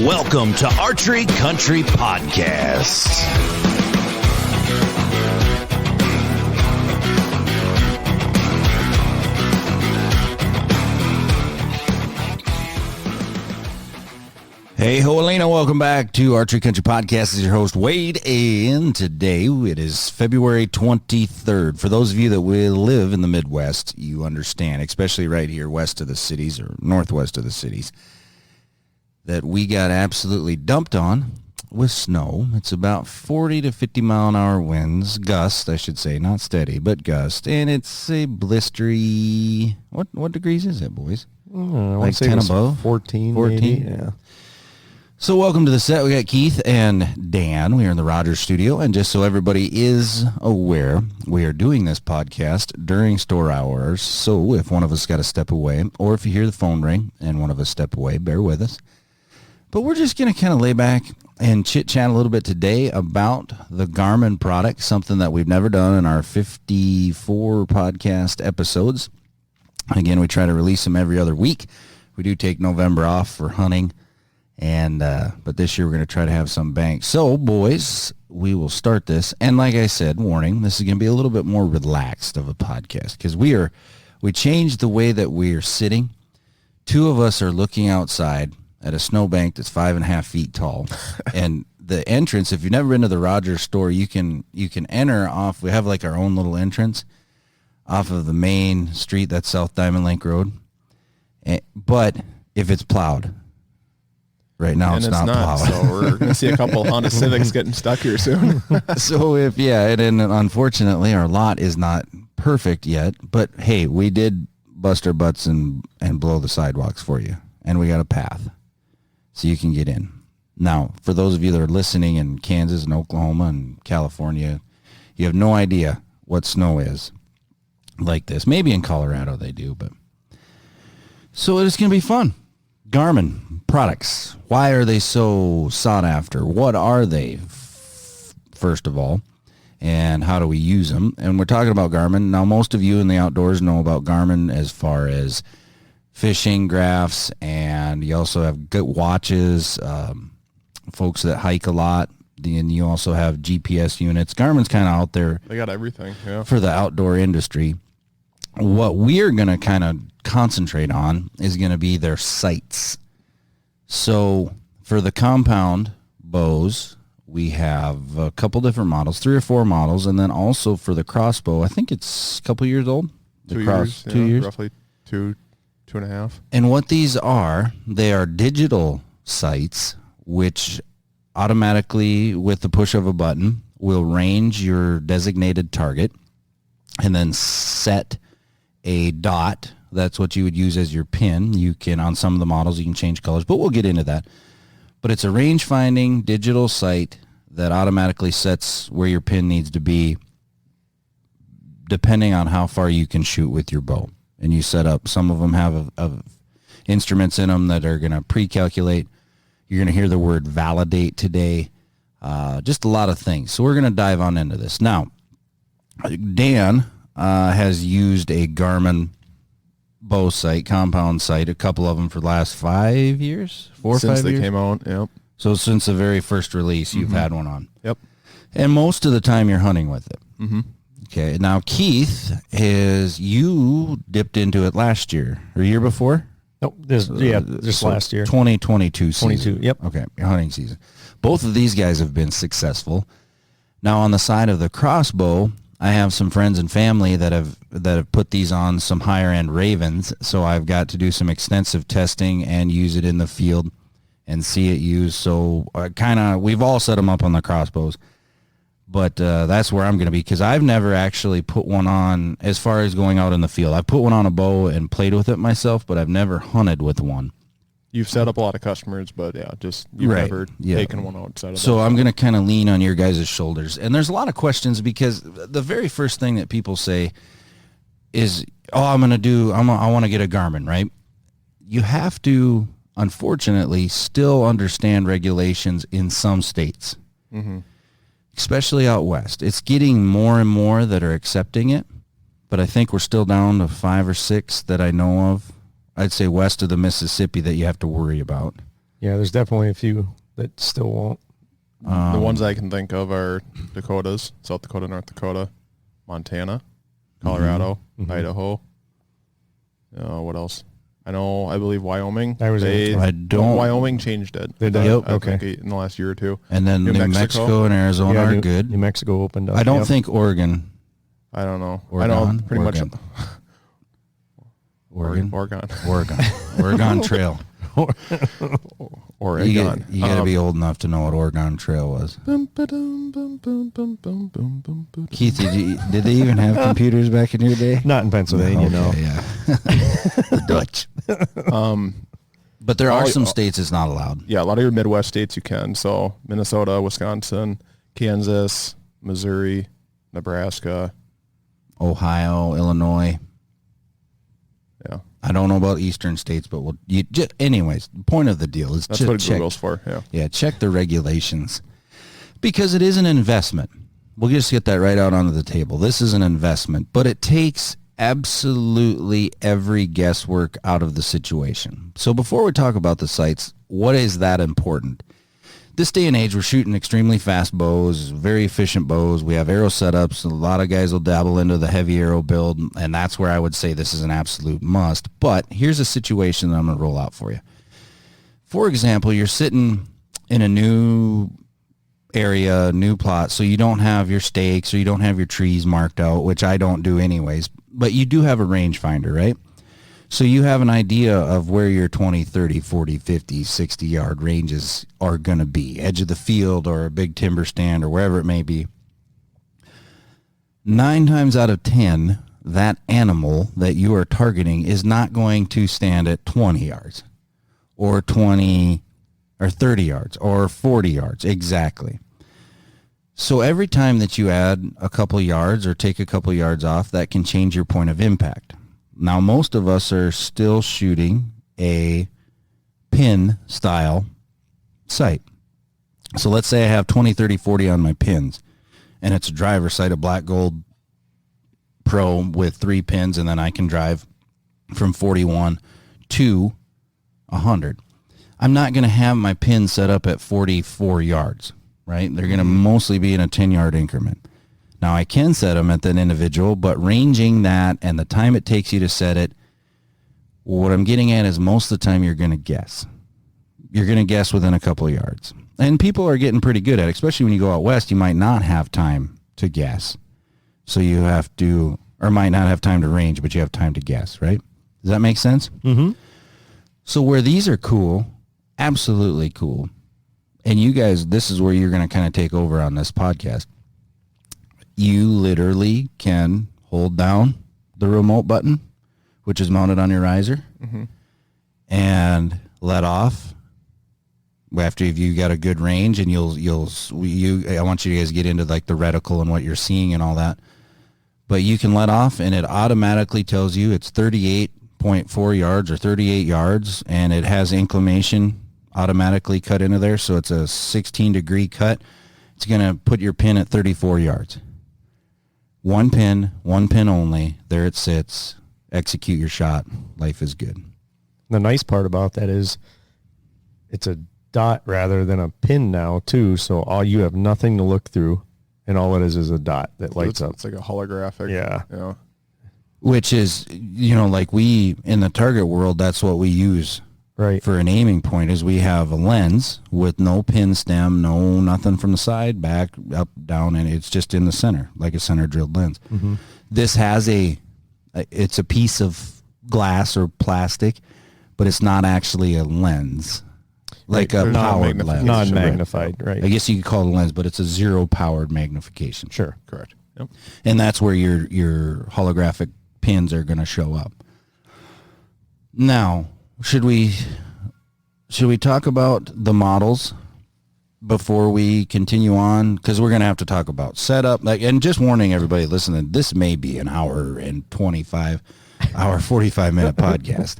Welcome to Archery Country Podcast. Hey, ho, Elena, welcome back to Archery Country Podcast. This is your host, Wade, and today it is February 23rd. For those of you that will live in the Midwest, you understand, especially right here west of the cities or northwest of the cities, that we got absolutely dumped on with snow. It's about 40 to 50 mile an hour winds, gust, I should say, not steady, but gust, and it's a blistery, what degrees is it, boys? Like 10 above? 14, maybe, yeah. So welcome to the set. We got Keith and Dan. We are in the Rogers studio, and just so everybody is aware, we are doing this podcast during store hours, so if one of us got to step away, or if you hear the phone ring and one of us step away, bear with us. But we're just going to kind of lay back and chit-chat a little bit today about the Garmin product, something that we've never done in our 54 podcast episodes. Again, we try to release them every other week. We do take November off for hunting. And but this year we're going to try to have some bank. So, boys, we will start this. And like I said, warning, this is going to be a little bit more relaxed of a podcast because we changed the way that we are sitting. Two of us are looking outside at a snowbank that's 5.5 feet tall. And the entrance, if you've never been to the Rogers store, you can enter off. We have like our own little entrance off of the main street, that's South Diamond Lake Road. But if it's plowed. Right now it's not plowed. So we're going to see a couple Honda Civics getting stuck here soon. So and unfortunately our lot is not perfect yet, but hey, we did bust our butts and blow the sidewalks for you, and we got a path so you can get in. Now, for those of you that are listening in Kansas and Oklahoma and California, you have no idea what snow is like this. Maybe in Colorado they do, but so it's going to be fun. Garmin products. Why are they so sought after? What are they, first of all, and how do we use them? And we're talking about Garmin. Now, most of you in the outdoors know about Garmin as far as fishing graphs, and you also have good watches, folks that hike a lot, and you also have GPS units. Garmin's kind of out there. They got everything, yeah, for the outdoor industry. What we're going to kind of concentrate on is going to be their sights. So for the compound bows, we have a couple different models, 3 or 4 models, and then also for the crossbow, I think it's a couple years old. 2 years. 2 years. Roughly 2.5. And what these are, they are digital sights, which automatically, with the push of a button, will range your designated target and then set a dot. That's what you would use as your pin. You can, on some of the models, you can change colors, but we'll get into that. But it's a range-finding digital sight that automatically sets where your pin needs to be depending on how far you can shoot with your bow. And you set up, some of them have instruments in them that are going to pre-calculate. You're going to hear the word validate today. Just a lot of things. So we're going to dive on into this. Now, Dan has used a Garmin bow sight, compound sight, a couple of them for the last 5 years, 4 or 5 years. Since they came out, yep. So since the very first release, you've had one on. Yep. And most of the time you're hunting with it. Mm-hmm. Okay. Now, Keith, you dipped into it last year or year before? Nope. Just last year. 2022 season. 22, yep. Okay, your hunting season. Both of these guys have been successful. Now, on the side of the crossbow, I have some friends and family that have put these on some higher end Ravens, so I've got to do some extensive testing and use it in the field and see it used. So we've all set them up on the crossbows, but that's where I'm going to be because I've never actually put one on as far as going out in the field. I've put one on a bow and played with it myself, but I've never hunted with one. You've set up a lot of customers, but you've never taken one outside of that. So I'm going to kind of lean on your guys' shoulders. And there's a lot of questions because the very first thing that people say is, I want to get a Garmin, right? You have to, unfortunately, still understand regulations in some states, especially out west. It's getting more and more that are accepting it, but I think we're still down to 5 or 6 that I know of. I'd say west of the Mississippi that you have to worry about. Yeah, there's definitely a few that still won't. The ones I can think of are Dakotas, South Dakota, North Dakota, Montana, Colorado, Idaho. What else? I believe Wyoming. Wyoming changed it. They did? I think in the last year or two. And then New Mexico and Arizona are good. New Mexico opened up. I don't think Oregon. I don't know. Oregon? I know pretty much. Oregon Trail. Oregon. You got to be old enough to know what Oregon Trail was. Keith, did they even have computers back in your day? Not in Pennsylvania, no. Yeah. The Dutch. But there are some states it's not allowed. Yeah, a lot of your Midwest states you can. So Minnesota, Wisconsin, Kansas, Missouri, Nebraska, Ohio, Illinois. Yeah. I don't know about eastern states, but anyways, the point of the deal is that's what Google's for. Yeah, check the regulations because it is an investment. We'll just get that right out onto the table. This is an investment, but it takes absolutely every guesswork out of the situation. So before we talk about the sights, what is that important? This day and age, we're shooting extremely fast bows, very efficient bows. We have arrow setups. A lot of guys will dabble into the heavy arrow build, and that's where I would say this is an absolute must. But here's a situation that I'm going to roll out for you. For example, you're sitting in a new area, new plot, so you don't have your stakes or you don't have your trees marked out, which I don't do anyways, but you do have a rangefinder, right? So you have an idea of where your 20, 30, 40, 50, 60 yard ranges are going to be. Edge of the field or a big timber stand or wherever it may be. 9 times out of 10, that animal that you are targeting is not going to stand at 20 yards or 20 or 30 yards or 40 yards. Exactly. So every time that you add a couple yards or take a couple yards off, that can change your point of impact. Now, most of us are still shooting a pin style sight. So let's say I have 20, 30, 40 on my pins, and it's a driver sight, a black gold pro with 3 pins, and then I can drive from 41 to 100. I'm not going to have my pin set up at 44 yards, right? They're going to mostly be in a 10-yard increment. Now, I can set them at that individual, but ranging that and the time it takes you to set it, what I'm getting at is most of the time you're going to guess. You're going to guess within a couple of yards. And people are getting pretty good at it, especially when you go out west. You might not have time to guess. So you have to, or might not have time to range, but you have time to guess, right? Does that make sense? Mm-hmm. So where these are cool, absolutely cool, and you guys, this is where you're going to kind of take over on this podcast. You literally can hold down the remote button, which is mounted on your riser, and let off after you got a good range, and I want you guys to get into like the reticle and what you're seeing and all that. But you can let off, and it automatically tells you it's 38.4 yards or 38 yards, and it has inclination automatically cut into there, so it's a 16-degree cut. It's going to put your pin at 34 yards. One pin only. There it sits. Execute your shot. Life is good. The nice part about that is it's a dot rather than a pin now, too, so all you have nothing to look through, and all it is a dot that lights up. It's like a holographic. Yeah. Which is, like we, in the target world, that's what we use. Right. For an aiming point is we have a lens with no pin stem, no nothing from the side, back, up, down, and it's just in the center, like a center drilled lens. Mm-hmm. This has it's a piece of glass or plastic, but it's not actually a lens, like a powered lens. Non-magnified, right. I guess you could call it a lens, but it's a zero-powered magnification. Sure. Correct. Yep. And that's where your holographic pins are going to show up. Now, should we talk about the models before we continue on? Because we're going to have to talk about setup. And just warning everybody listening, this may be an hour and 45-minute podcast.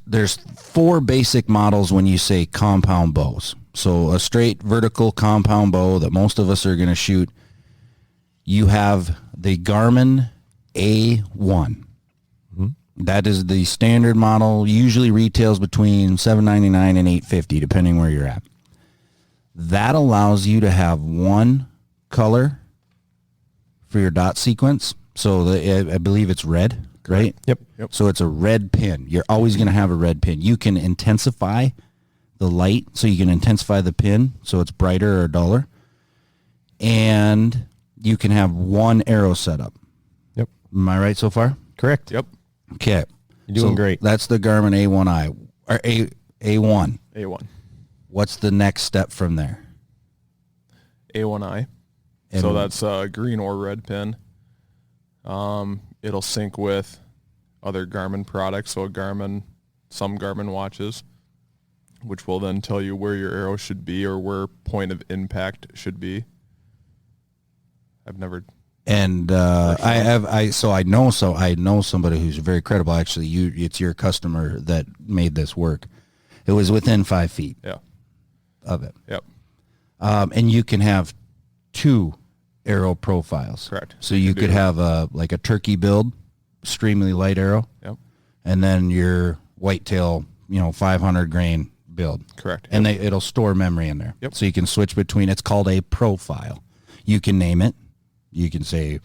There's 4 basic models when you say compound bows. So a straight vertical compound bow that most of us are going to shoot. You have the Garmin A1. That is the standard model. Usually retails between $7.99 and $8.50, depending where you're at. That allows you to have one color for your dot sequence. So I believe it's red, right? Yep. So it's a red pin. You're always going to have a red pin. You can intensify the light, so you can intensify the pin so it's brighter or duller. And you can have one arrow setup. Yep. Am I right so far? Correct. Yep. Okay. You're doing great. That's the Garmin A1i, or A1. A1. What's the next step from there? A1i. So that's a green or red pin. It'll sync with other Garmin products, so some Garmin watches, which will then tell you where your arrow should be or where point of impact should be. I've never. And I know somebody who's very credible. Actually, it's your customer that made this work. It was within 5 feet. Yeah. Of it. Yep. And you can have 2 arrow profiles. Correct. So you could have a turkey build, extremely light arrow. Yep. And then your whitetail, 500 grain build. Correct. And it'll store memory in there. Yep. So you can switch between. It's called a profile. You can name it. You can say,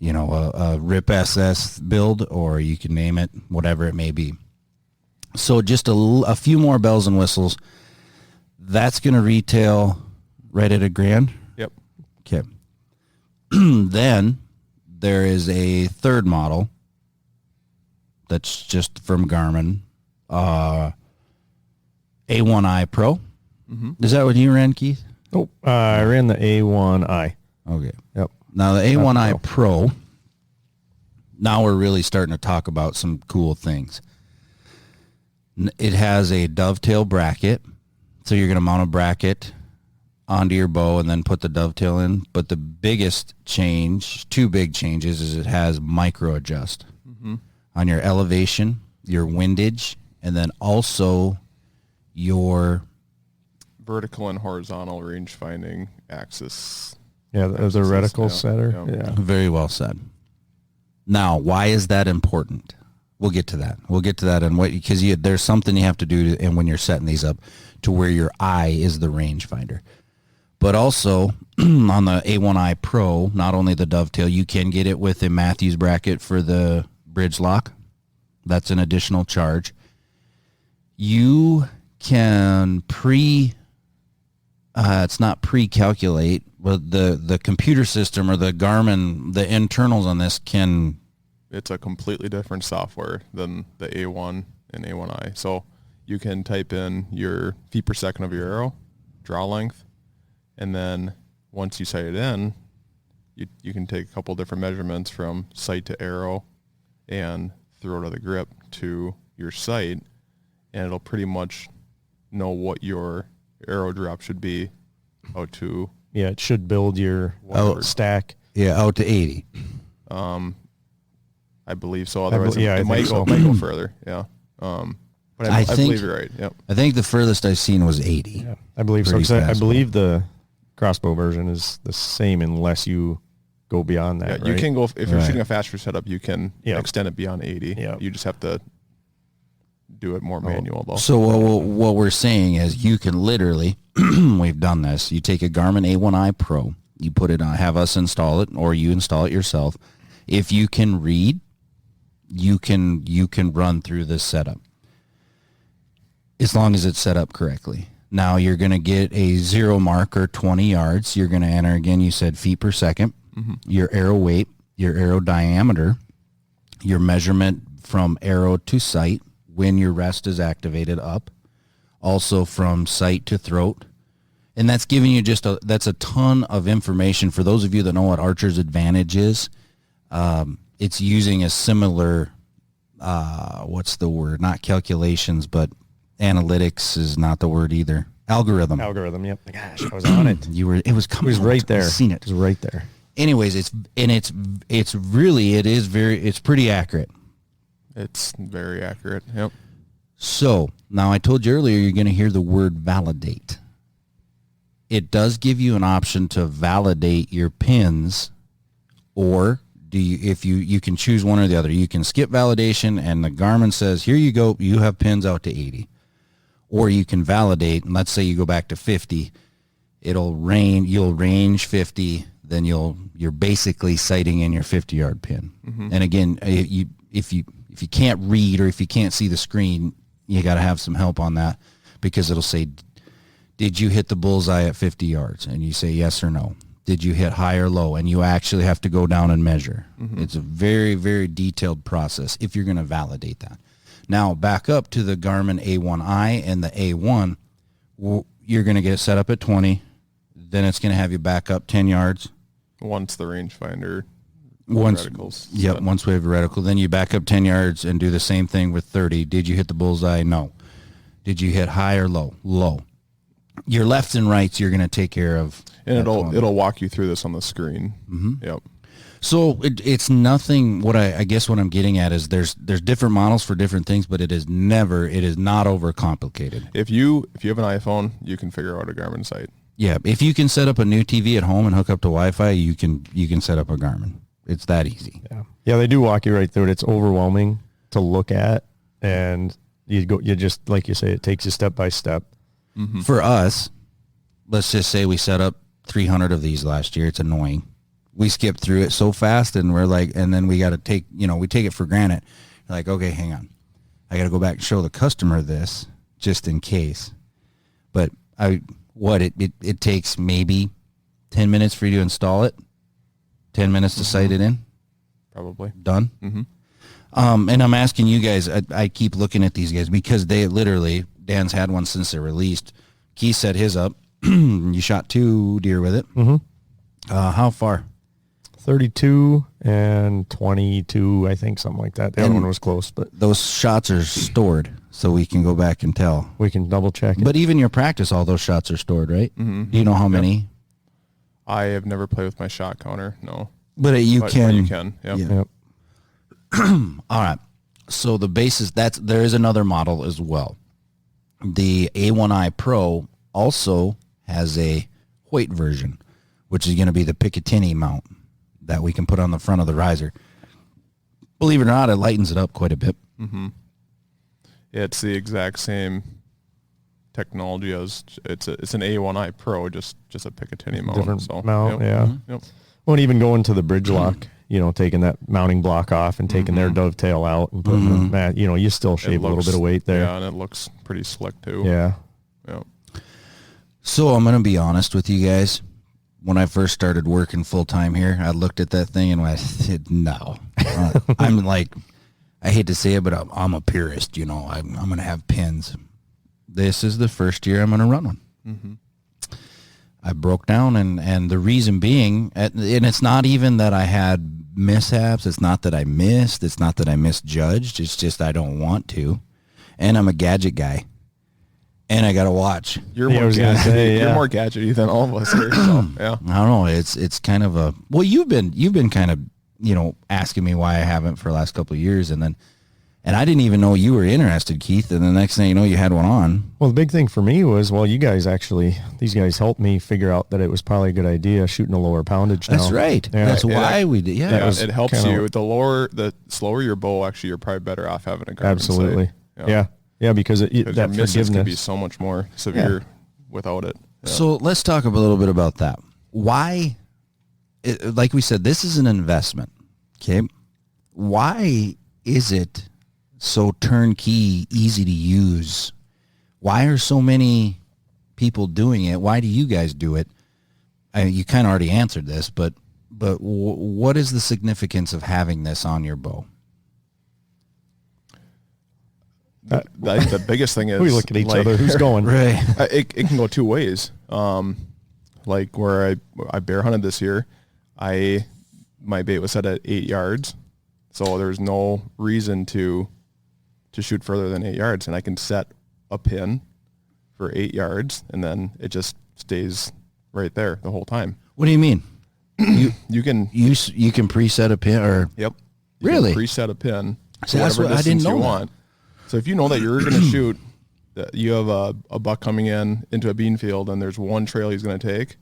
a RIP SS build, or you can name it whatever it may be. So just a few more bells and whistles. That's going to retail right at $1,000. Yep. Okay. Then there is a third model that's just from Garmin, A1i Pro. Mm-hmm. Is that what you ran, Keith? Oh, I ran the A1i. Okay. Yep. Now the A1i Pro, now we're really starting to talk about some cool things. It has a dovetail bracket, so you're going to mount a bracket onto your bow and then put the dovetail in. But the biggest change, 2 big changes, is it has micro adjust on your elevation, your windage, and then also your vertical and horizontal range finding axis. Yeah, there's a reticle setter. Yeah. Very well said. Now, why is that important? We'll get to that. And because there's something you have to do and when you're setting these up to where your eye is the rangefinder. But also on the A1i Pro, not only the dovetail, you can get it with a Matthews bracket for the bridge lock. That's an additional charge. You can it's not pre-calculate, but the computer system or the Garmin, the internals on this can. It's a completely different software than the A1 and A1i. So you can type in your feet per second of your arrow, draw length, and then once you sight it in, you can take a couple different measurements from sight to arrow and throw to the grip to your sight, and it'll pretty much know what your arrow drop should be out to. Yeah, it should build your stack. Yeah, out to 80. I believe so. Otherwise, it might go further. Yeah. But I believe you're right. Yep. I think the furthest I've seen was 80. Yeah, I believe so. I believe the Crossbow version is the same unless you go beyond that. Yeah, you can go if you're shooting a faster setup. You can extend it beyond 80. Yeah. You just have to do it more manual though. So what we're saying is you can literally, we've done this. You take a Garmin A1i Pro, you put it on, have us install it, or you install it yourself. If you can read, you can run through this setup as long as it's set up correctly. Now you're going to get a 0 marker, 20 yards. You're going to enter, again, you said feet per second, your arrow weight, your arrow diameter, your measurement from arrow to sight when your rest is activated up, also from sight to throat. And that's giving you that's a ton of information. For those of you that know what Archer's Advantage is, it's using a similar, what's the word? Not calculations, but analytics is not the word either. Algorithm. Yep. Gosh, I was on it. It was right there. I've seen it. It was right there. Anyways, it's pretty accurate. It's very accurate. Yep. So now I told you earlier, you're going to hear the word validate. It does give you an option to validate your pins or if you can choose one or the other. You can skip validation and the Garmin says, here you go, you have pins out to 80. Or you can validate, and let's say you go back to 50, you'll range 50, then you're basically sighting in your 50-yard pin. And again, if you can't read or if you can't see the screen, you got to have some help on that, because it'll say, did you hit the bullseye at 50 yards? And you say yes or no. Did you hit high or low? And you actually have to go down and measure. It's a very, very detailed process if you're going to validate that. Now, back up to the Garmin A1i and the A1, you're going to get set up at 20. Then it's going to have you back up 10 yards. Once the rangefinder reticles. Yep, once we have a reticle. Then you back up 10 yards and do the same thing with 30. Did you hit the bullseye? No. Did you hit high or low? Low. Your lefts and rights you're going to take care of. And it'll walk you through this on the screen. Yep. So it's nothing. What I guess what I'm getting at is there's different models for different things, but it is not overcomplicated. If you have an iPhone, you can figure out a Garmin site. Yeah, if you can set up a new TV at home and hook up to Wi-Fi, you can set up a Garmin. It's that easy. Yeah, they do walk you right through it. It's overwhelming to look at, and you just like you say, it takes you step by step. For us, let's just say we set up 300 of these last year. It's annoying. We skipped through it so fast, and we're like, and then we got to take it for granted. Like, okay, hang on. I got to go back and show the customer this just in case. But it takes maybe 10 minutes for you to install it, 10 minutes to sight it in. Probably. Done. And I'm asking you guys, I keep looking at these guys because they literally, Dan's had one since they're released. Keith set his up. You shot 2 deer with it. How far? 32 and 22, I think, something like that. The other one was close, but those shots are stored, so we can go back and tell. We can double check it. But even your practice, all those shots are stored, right? Do you know how many? I have never played with my shot counter, no. But you can. You can, Yep. All right. So the basis, there is another model as well. The A1i Pro also has a Waite version, which is going to be the Picatinny mount that we can put on the front of the riser. Believe it or not, it lightens it up quite a bit. It's the exact same technology as it's an A1i Pro, just a Picatinny mount. Different mount, Yep. Won't even go into the bridge lock, taking that mounting block off and taking their dovetail out and putting the mat, you still shave a little bit of weight there. Yeah, and it looks pretty slick too. Yeah. So I'm going to be honest with you guys. When I first started working full-time here, I looked at that thing and I said, no. I'm like, I hate to say it, but I'm a purist, I'm going to have pins. This is the first year I'm going to run one. I broke down, and the reason being, and it's not even that I had mishaps. It's not that I missed. It's not that I misjudged. It's just I don't want to. And I'm a gadget guy. And I got to watch. You're more gadgety than all of us here. So, yeah. I don't know. It's kind of a, well, you've been kind of, asking me why I haven't for the last couple of years. And I didn't even know you were interested, Keith. And the next thing you know, you had one on. Well, the big thing for me was, these guys helped me figure out that it was probably a good idea shooting a lower poundage now. That's right. Yeah. That's why we did. Yeah. It helps you. The slower your bow, actually, you're probably better off having a Garmin. Absolutely. Yeah. Yeah, because that your misses can be so much more severe without it. Yeah. So let's talk a little bit about that. Why, like we said, this is an investment, okay? Why is it so turnkey, easy to use? Why are so many people doing it? Why do you guys do it? You kind of already answered this, but what is the significance of having this on your bow? The biggest thing is we look at each other. Who's going? Right. It can go two ways. Like where I bear hunted this year, my bait was set at 8 yards, so there's no reason to shoot further than 8 yards, and I can set a pin for 8 yards, and then it just stays right there the whole time. What do you mean? You can preset a pin, or yep, really preset a pin. So that's what I didn't know. Want. So if you know that you're going to shoot, that you have a buck coming into a bean field, and there's one trail he's going to take,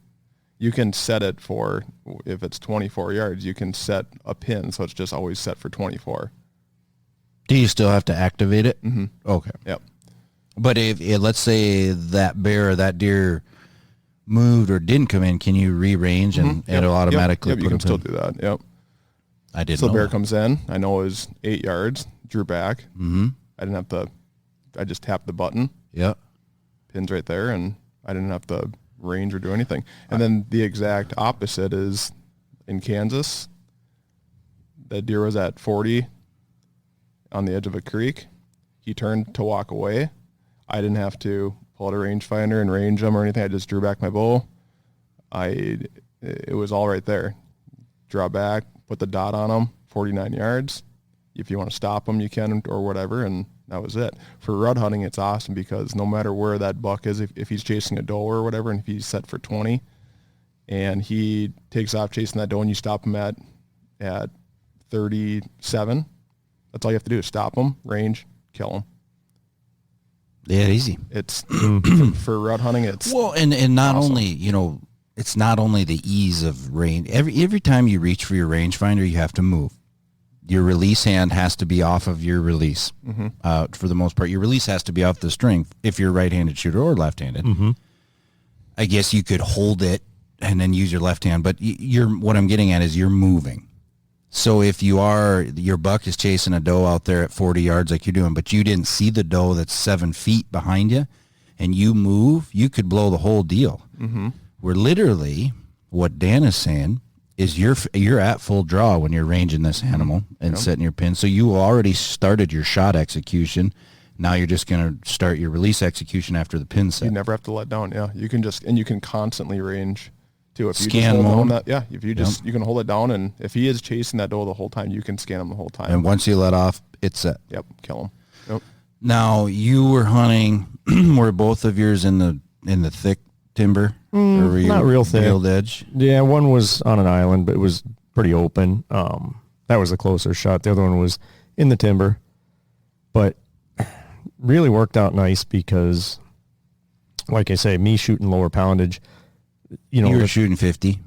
You can set it for, if it's 24 yards, you can set a pin, so it's just always set for 24. Do you still have to activate it? Mm-hmm. Okay. Yep. But if let's say that bear or that deer moved or didn't come in, can you rearrange and it'll automatically Yep, put you can a still pin? do that. Yep. I didn't So know the bear that. comes in. I know it was 8 yards. Drew back. Mm-hmm. I didn't have to. I just tapped the button. Yep. Pins right there, and I didn't have to range or do anything. And then the exact opposite is in Kansas. That deer was at 40 on the edge of a creek. He turned to walk away. I didn't have to pull out a rangefinder and range him or anything. I just drew back my bow. It was all right there. Draw back, put the dot on him, 49 yards. If you want to stop him, you can, or whatever, and that was it. For rut hunting, it's awesome because no matter where that buck is, if he's chasing a doe or whatever, and if he's set for 20, and he takes off chasing that doe, and you stop him at 37, that's all you have to do is stop him, range, kill him. Yeah, easy. It's for rut hunting. It's Well, and not awesome. only, it's not only the ease of range. Every time you reach for your rangefinder, you have to move. Your release hand has to be off of your release. For the most part, your release has to be off the string if you're a right-handed shooter or left-handed. I guess you could hold it and then use your left hand, but what I'm getting at is you're moving. So if your buck is chasing a doe out there at 40 yards like you're doing, but you didn't see the doe that's 7 feet behind you, and you move, you could blow the whole deal. Where literally, what Dan is saying is you're at full draw when you're ranging this animal and setting your pin. So you already started your shot execution. Now you're just going to start your release execution after the pin set. You never have to let down. Yeah, you can you can constantly range too. If you Scan just hold mode. down if you just you can hold it down, and if he is chasing that doe the whole time, you can scan him the whole time. And once you let off, it's set. Yep, kill him. Yep. Now you were hunting. Were both of yours in the thick timber? Or were you not real thick. field edge? Yeah, one was on an island, but it was pretty open. That was the closer shot. The other one was in the timber, but really worked out nice because, like I say, me shooting lower poundage, You were shooting 50.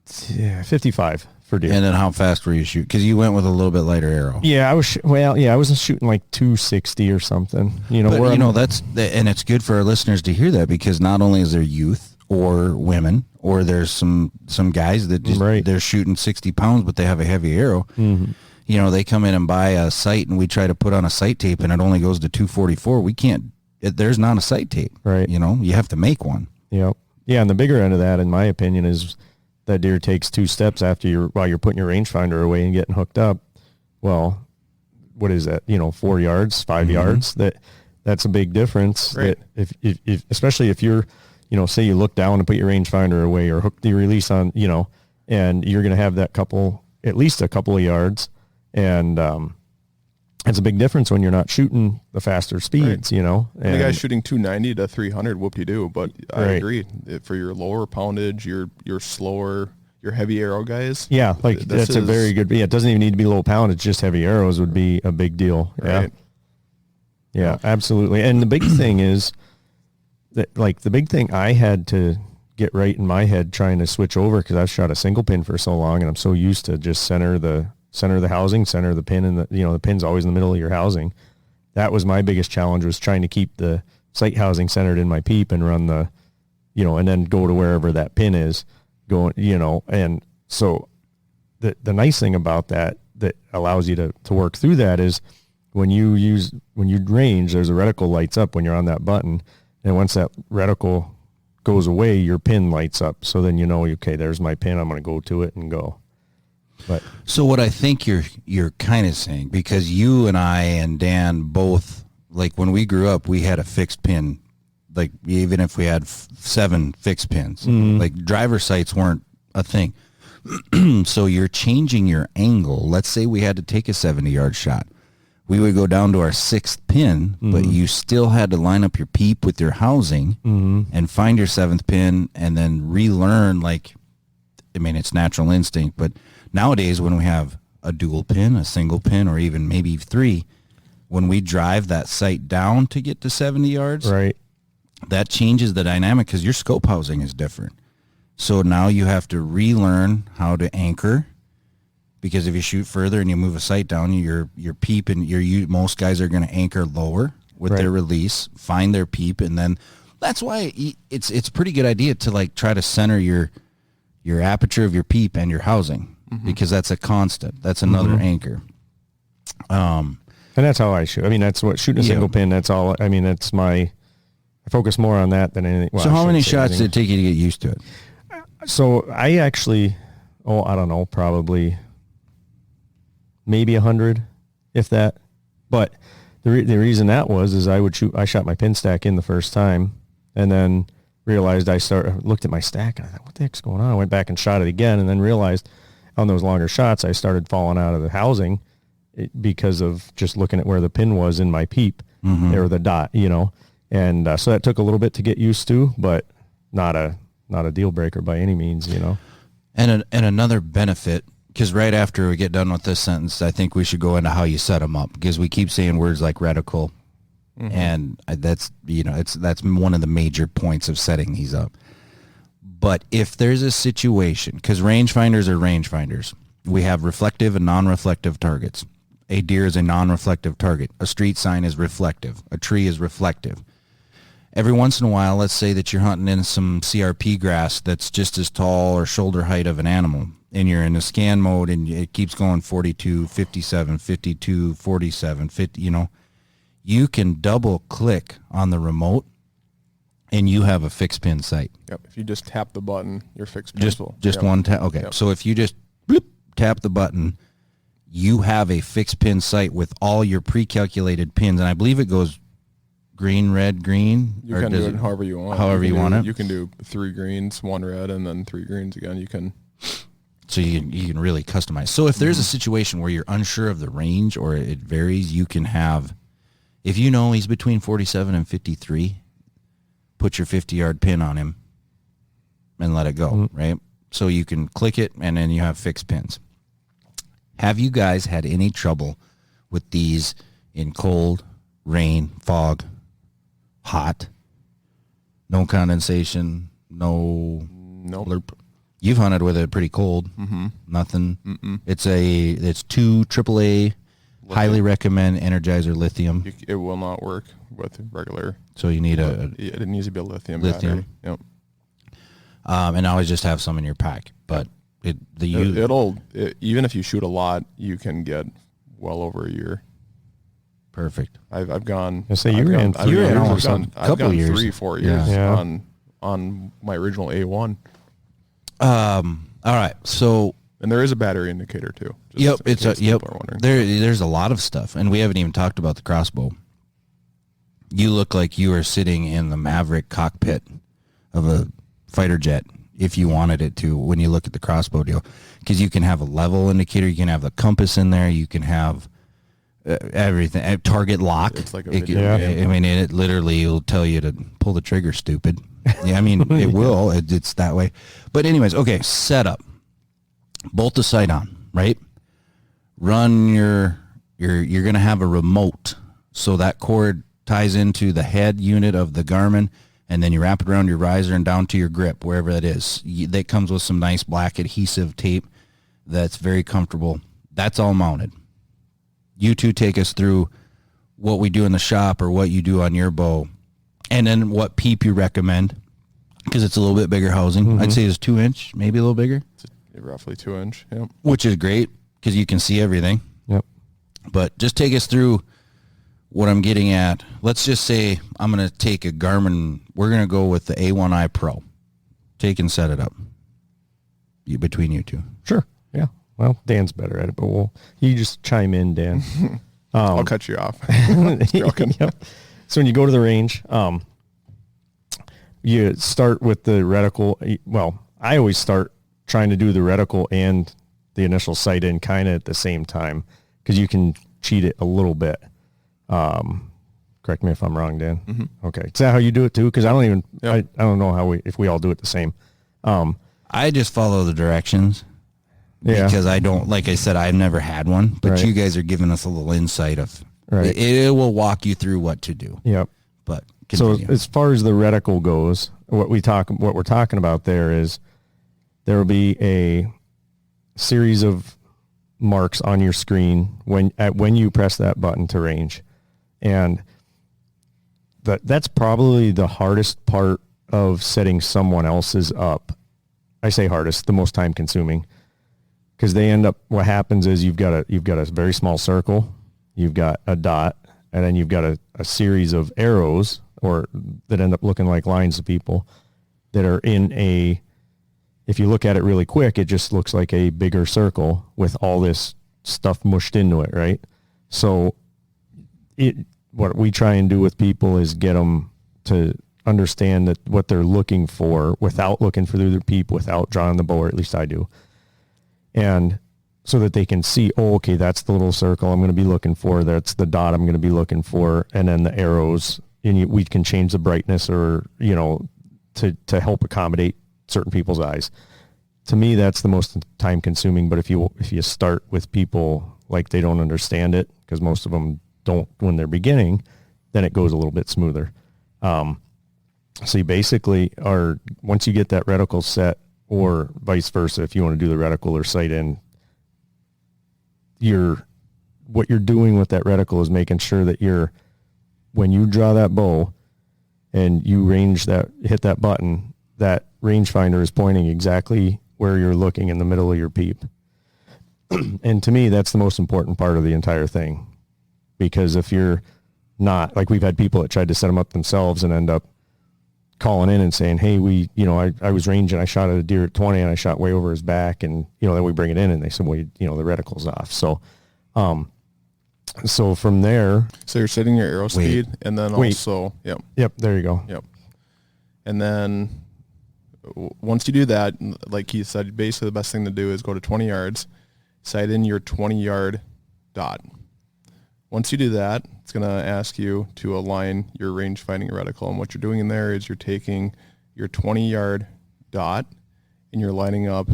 55 for deer. And then how fast were you shooting? Because you went with a little bit lighter arrow. Yeah, I was shooting like 260 or something. And it's good for our listeners to hear that, because not only is there youth or women, or there's some guys that just they're shooting 60 pounds, but they have a heavy arrow. They come in and buy a sight, and we try to put on a sight tape, and it only goes to 244. We can't. There's not a sight tape. Right. You have to make one. Yep. Yeah, and the bigger end of that, in my opinion, is that deer takes 2 steps while you're putting your rangefinder away and getting hooked up. Well, what is that? 4 yards, 5 yards. That's a big difference. Right. That if especially if you're, say you look down and put your rangefinder away or hook the release on, and you're going to have that at least a couple of yards, and it's a big difference when you're not shooting the faster speeds, And the guy's shooting 290 to 300, whoop-de-doo. But I Right. agree. For your lower poundage, your slower, your heavy arrow guys. Yeah, that's a very good. Yeah, it doesn't even need to be low poundage. Just heavy arrows would be a big deal. Right. Yeah, absolutely. And the big thing is that, the big thing I had to get right in my head trying to switch over, because I've shot a single pin for so long, and I'm so used to just center the housing, center the pin, and the pin's always in the middle of your housing. That was my biggest challenge, was trying to keep the sight housing centered in my peep and run and then go to wherever that pin is going, and so the nice thing about that allows you to work through that is when you range, there's a reticle lights up when you're on that button, and once that reticle goes away, your pin lights up. So then okay, there's my pin. I'm going to go to it and go. But So what I think you're kind of saying, because you and I and Dan both, when we grew up, we had a fixed pin, even if we had 7 fixed pins, driver sights weren't a thing. So you're changing your angle. Let's say we had to take a 70-yard shot. We would go down to our 6th pin, but you still had to line up your peep with your housing and find your 7th pin, and then relearn, it's natural instinct, but nowadays, when we have a dual pin, a single pin, or even maybe 3, when we drive that sight down to get to 70 yards, right. that changes the dynamic, because your scope housing is different. So now you have to relearn how to anchor, because if you shoot further and you move a sight down, your peep and most guys are going to anchor lower with their release, find their peep, and then that's why it's a pretty good idea to like try to center your aperture of your peep and your housing, because that's a constant. That's another anchor. And that's how I shoot. I mean, that's what shooting a single pin. That's all. I mean, that's I focus more on that than anything. Well, so how many shots did it take you to get used to it? So I actually, I don't know, probably maybe 100, if that. But the reason that was is I shot my pin stack in the first time, and then realized looked at my stack and I thought, what the heck's going on? I went back and shot it again, and then realized on those longer shots I started falling out of the housing because of just looking at where the pin was in my peep or the dot, and so that took a little bit to get used to, but not a deal breaker by any means, And another benefit, because right after we get done with this sentence, I think we should go into how you set them up, because we keep saying words like reticle, and that's that's one of the major points of setting these up. But if there's a situation, because rangefinders are rangefinders, we have reflective and non-reflective targets. A deer is a non-reflective target. A street sign is reflective. A tree is reflective. Every once in a while, let's say that you're hunting in some CRP grass that's just as tall or shoulder height of an animal, and you're in a scan mode and it keeps going 42, 57, 52, 47, 50, you can double click on the remote and you have a fixed pin sight. Yep. If you just tap the button, your fixed pin will. Just one tap. Okay. Yep. So if you just tap the button, you have a fixed pin sight with all your pre-calculated pins. And I believe it goes green, red, green. You can do it however you want. However you want it. You can do 3 greens, 1 red, and then 3 greens again. You can. So you can really customize. So if there's a situation where you're unsure of the range or it varies, you can have, if he's between 47 and 53, put your 50-yard pin on him and let it go, right? So you can click it and then you have fixed pins. Have you guys had any trouble with these in cold, rain, fog, hot, no condensation, no blurp? You've hunted with it pretty cold. Nothing. It's 2 AAA, highly recommend Energizer lithium. It will not work with regular. So you need it needs to be a lithium battery. Yep. And always just have some in your pack. But it'll even if you shoot a lot, you can get well over a year. Perfect. I've gone. I say you ran almost a couple years, 3-4 years on my original A1. All right. So, and there is a battery indicator too. There's a lot of stuff, and we haven't even talked about the crossbow. You look like you are sitting in the Maverick cockpit of a fighter jet, if you wanted it to, when you look at the crossbow deal, because you can have a level indicator, you can have the compass in there, you can have everything, target lock. It's like a video game. I mean, it literally will tell you to pull the trigger, stupid. Yeah, I mean, it will. It's that way. But anyways, okay, setup. Bolt the sight on, right? Run you're going to have a remote. So that cord ties into the head unit of the Garmin, and then you wrap it around your riser and down to your grip, wherever that is. That comes with some nice black adhesive tape that's very comfortable. That's all mounted. You two take us through what we do in the shop or what you do on your bow, and then what peep you recommend, because it's a little bit bigger housing. I'd say it's 2-inch, maybe a little bigger. It's roughly 2-inch, yep. Which is great because you can see everything. Yep. But just take us through what I'm getting at. Let's just say I'm going to take a Garmin. We're going to go with the A1i Pro. Take and set it up. Between you two. Sure. Yeah. Well, Dan's better at it, but you just chime in, Dan. I'll cut you off. Yep. So when you go to the range, you start with the reticle. Well, I always start trying to do the reticle and the initial sight in kind of at the same time, because you can cheat it a little bit. Correct me if I'm wrong, Dan. Okay. Is that how you do it too? Because I don't know if we all do it the same. I just follow the directions. Yeah. Because I don't, like I said, I've never had one, but you guys are giving us a little insight of, it will walk you through what to do. Yep. But continue. So as far as the reticle goes, what we're talking about there is there will be a series of marks on your screen when you press that button to range. And that's probably the hardest part of setting someone else's up. I say hardest, the most time consuming, because what happens is you've got a very small circle, you've got a dot, and then you've got a series of arrows that end up looking like lines of people that are if you look at it really quick, it just looks like a bigger circle with all this stuff mushed into it, right? So what we try and do with people is get them to understand that what they're looking for without looking for their peep, without drawing the bow, or at least I do. And so that they can see, okay, that's the little circle I'm going to be looking for. That's the dot I'm going to be looking for. And then the arrows, and we can change the brightness or, to help accommodate certain people's eyes. To me, that's the most time consuming. But if you start with people like they don't understand it, because most of them don't when they're beginning, then it goes a little bit smoother. So you basically once you get that reticle set, or vice versa, if you want to do the reticle or sight in, what you're doing with that reticle is making sure that when you draw that bow and you hit that button, that rangefinder is pointing exactly where you're looking in the middle of your peep. And to me, that's the most important part of the entire thing. Because if you're not, like we've had people that tried to set them up themselves and end up calling in and saying, hey, I was ranging, I shot at a deer at 20 and I shot way over his back, and, then we bring it in and they said, well, the reticle's off. So from there. So you're setting your arrow speed and then also, Yep, there you go. Yep. And then once you do that, like Keith said, basically the best thing to do is go to 20 yards, sight in your 20-yard dot. Once you do that, it's going to ask you to align your range finding reticle. And what you're doing in there is you're taking your 20-yard dot and you're lining up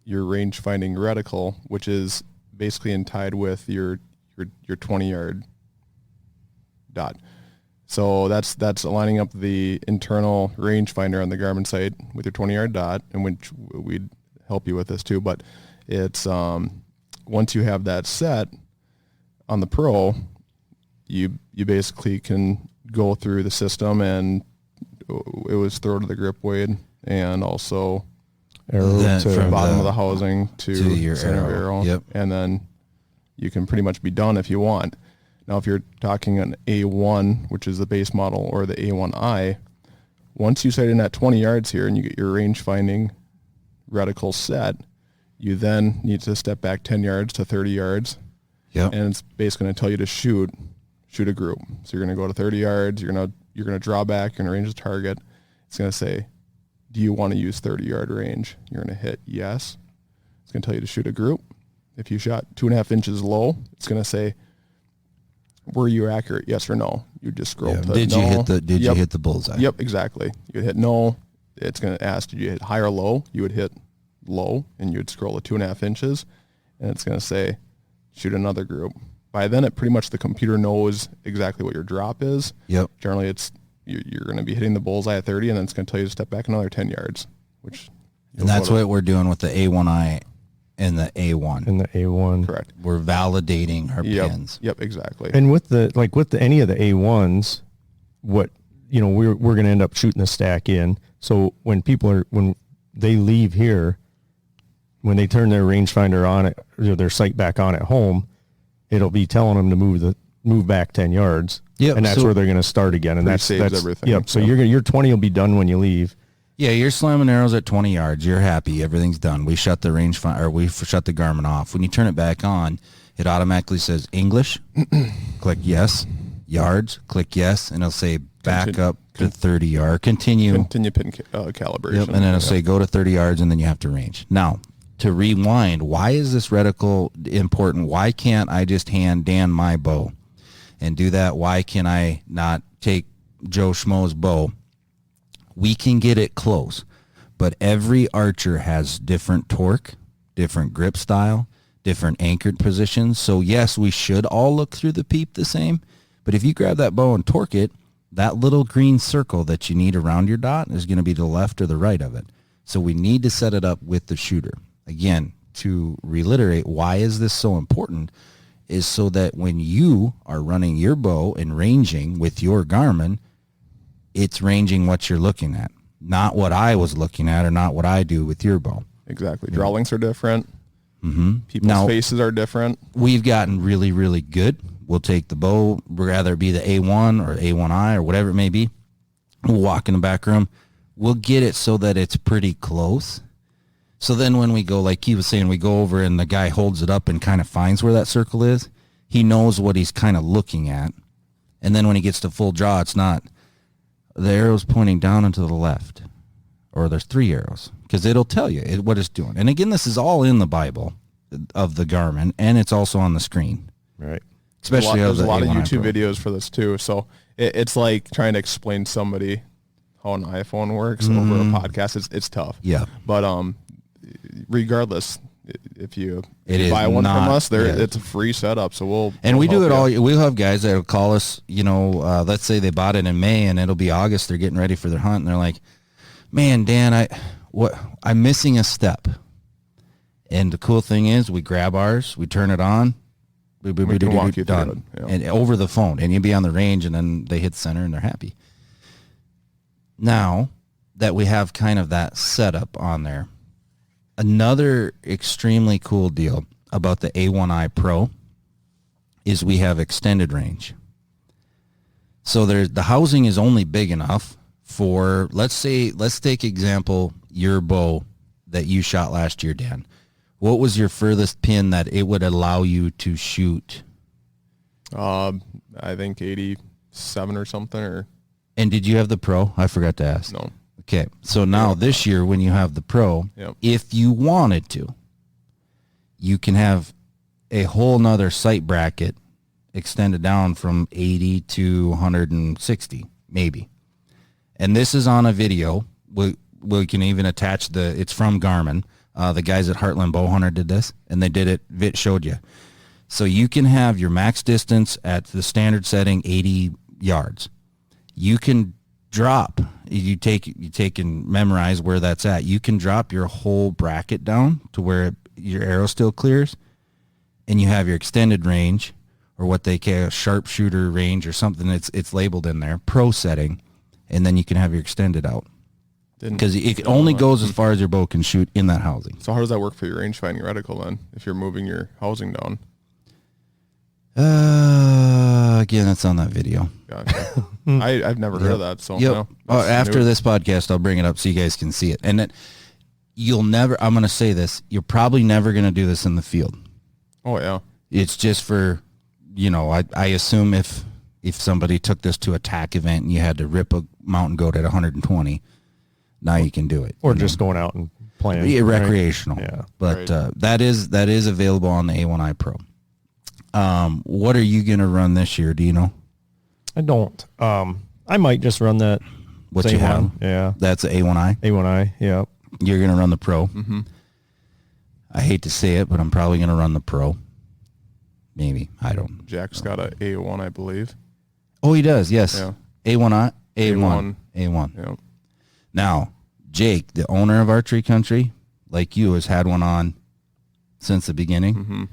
your range finding reticle, which is basically tied with your 20-yard dot. So that's aligning up the internal rangefinder on the Garmin site with your 20-yard dot, and which we'd help you with this too. But it's once you have that set on the Pro, you basically can go through the system, and it was throw to the grip weight and also arrow to the bottom of the housing to your center arrow. Yep. And then you can pretty much be done if you want. Now, if you're talking an A1, which is the base model, or the A1i, once you sight in at 20 yards here and you get your range finding reticle set, you then need to step back 10 yards to 30 yards. Yep. And it's basically going to tell you to shoot a group. So you're going to go to 30 yards, you're going to draw back, you're going to range the target. It's going to say, do you want to use 30-yard range? You're going to hit yes. It's going to tell you to shoot a group. If you shot 2.5 inches low, it's going to say, were you accurate, yes or no? You just scroll to did no. You hit the bullseye? Yep, exactly. You would hit no. It's going to ask, did you hit high or low? You would hit low, and you would scroll to 2.5 inches, and it's going to say, shoot another group. By then, the computer knows exactly what your drop is. Yep. Generally, you're going to be hitting the bullseye at 30, and then it's going to tell you to step back another 10 yards. And that's what we're doing with the A1i and the A1. And the A1. Correct. We're validating our pins. Yep, exactly. And with any of the A1s, what we're going to end up shooting the stack in. So when they leave here, when they turn their rangefinder on or their sight back on at home, it'll be telling them to move back 10 yards. Yep. And that's where they're going to start again. And that's everything. Yep. So your 20 will be done when you leave. Yeah, you're slamming arrows at 20 yards. You're happy. Everything's done. We shut the rangefinder, or we shut the Garmin off. When you turn it back on, it automatically says English. Click yes. Yards. Click yes, and it'll say back up to 30 yards. Continue pin calibration. Yep, and then it'll say go to 30 yards, and then you have to range. Now, to rewind, why is this reticle important? Why can't I just hand Dan my bow and do that? Why can I not take Joe Schmo's bow? We can get it close, but every archer has different torque, different grip style, different anchored positions. So yes, we should all look through the peep the same, but if you grab that bow and torque it, that little green circle that you need around your dot is going to be to the left or the right of it. So we need to set it up with the shooter. Again, to reiterate, why is this so important is so that when you are running your bow and ranging with your Garmin, it's ranging what you're looking at, not what I was looking at or not what I do with your bow. Exactly. Draw links are different. Mm-hmm. People's faces are different. We've gotten really, really good. We'll take the bow, rather it be the A1 or A1I or whatever it may be. We'll walk in the back room. We'll get it so that it's pretty close. So then when we go, like he was saying, we go over and the guy holds it up and kind of finds where that circle is. He knows what he's kind of looking at. And then when he gets to full draw, it's not, the arrow's pointing down and to the left. Or there's 3 arrows. Because it'll tell you what it's doing. And again, this is all in the Bible of the Garmin, and it's also on the screen. Right. Especially there's a lot of A1i YouTube Pro. videos for this too. So it's like trying to explain to somebody how an iPhone works over a podcast. It's tough. Yeah. But regardless, if you It buy is one not- from us, yeah. it's a free setup. So we'll We do it help all. you. We'll have guys that'll call us, let's say they bought it in May and it'll be August. They're getting ready for their hunt. And they're like, man, Dan, I'm missing a step. And the cool thing is we grab ours, we turn it on, We can walk you through done. it, yeah. And over the phone, and you'll be on the range, and then they hit center and they're happy. Now that we have kind of that setup on there, another extremely cool deal about the A1i Pro is we have extended range. So the housing is only big enough for, let's take example, your bow that you shot last year, Dan. What was your furthest pin that it would allow you to shoot? I think 87 or something. And did you have the Pro? I forgot to ask. No. Okay, so now this year when you have the Pro, Yep. if you wanted to, you can have a whole nother sight bracket extended down from 80 to 160, maybe. And this is on a video. We can even attach it's from Garmin. The guys at Heartland Bowhunter did this, and they did it. Vit showed you. So you can have your max distance at the standard setting, 80 yards. You can drop. You take and memorize where that's at. You can drop your whole bracket down to where your arrow still clears, and you have your extended range, or what they call a sharpshooter range, or something. It's labeled in there, Pro setting, and then you can have your extended out. Because it only goes as far as your bow can shoot in that housing. So how does that work for your range finding reticle then? If you're moving your housing down? Again, that's on that video. Gotcha. I've never heard of that. So Yep. no, After new. this podcast, I'll bring it up so you guys can see it. And you'll never, I'm going to say this, you're probably never going to do this in the field. Oh yeah. It's just for, I assume if somebody took this to a tack event and you had to rip a mountain goat at 120, now you can do it. Or just going out and playing. Yeah, right? recreational. Yeah. But Right. that is available on the A1i Pro. What are you going to run this year? Do you know? I don't. I might just run that. What same you have? one. Yeah. That's the A1i. A1i. Yeah. You're going to run the Pro. Mm-hmm. I hate to say it, but I'm probably going to run the Pro. Maybe. I don't. Jack's got a A1, I believe. Oh, he does. Yes. Yeah. A1i. A1. A1. Yeah. Now, Jake, the owner of Archery Country, like you, has had one on since the beginning. Mm-hmm.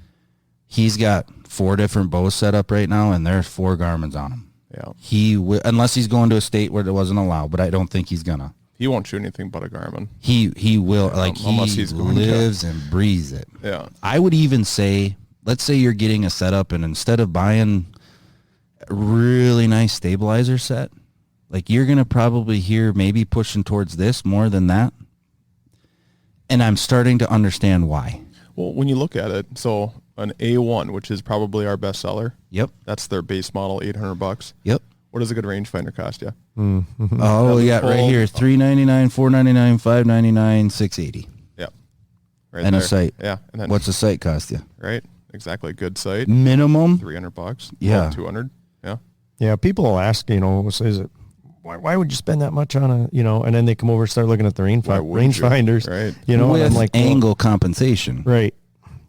He's got 4 different bows set up right now, and there's 4 Garmins on them. Yeah. He unless he's going to a state where it wasn't allowed, but I don't think he's gonna. He won't shoot anything but a Garmin. He will, like, unless he he's going lives and breathes it. Yeah. I would even say, let's say you're getting a setup, and instead of buying a really nice stabilizer set, like, you're going to probably hear maybe pushing towards this more than that. And I'm starting to understand why. Well, when you look at it, so an A1, which is probably our best seller, Yep. that's their base model, $800. Yep. What does a good rangefinder cost you? Oh, yeah, right full- here, $399, $499, $599, $680. Yeah. Right And there. a sight. Yeah. And then What's a sight cost you? right? Exactly. Good sight. Minimum? $300. Yeah. Well, 200. Yeah. Yeah. People will ask, is it, why would you spend that much on and then they come over and start looking at the Why wouldn't you? rangefinders, Right. and With I'm like, well, angle compensation. right.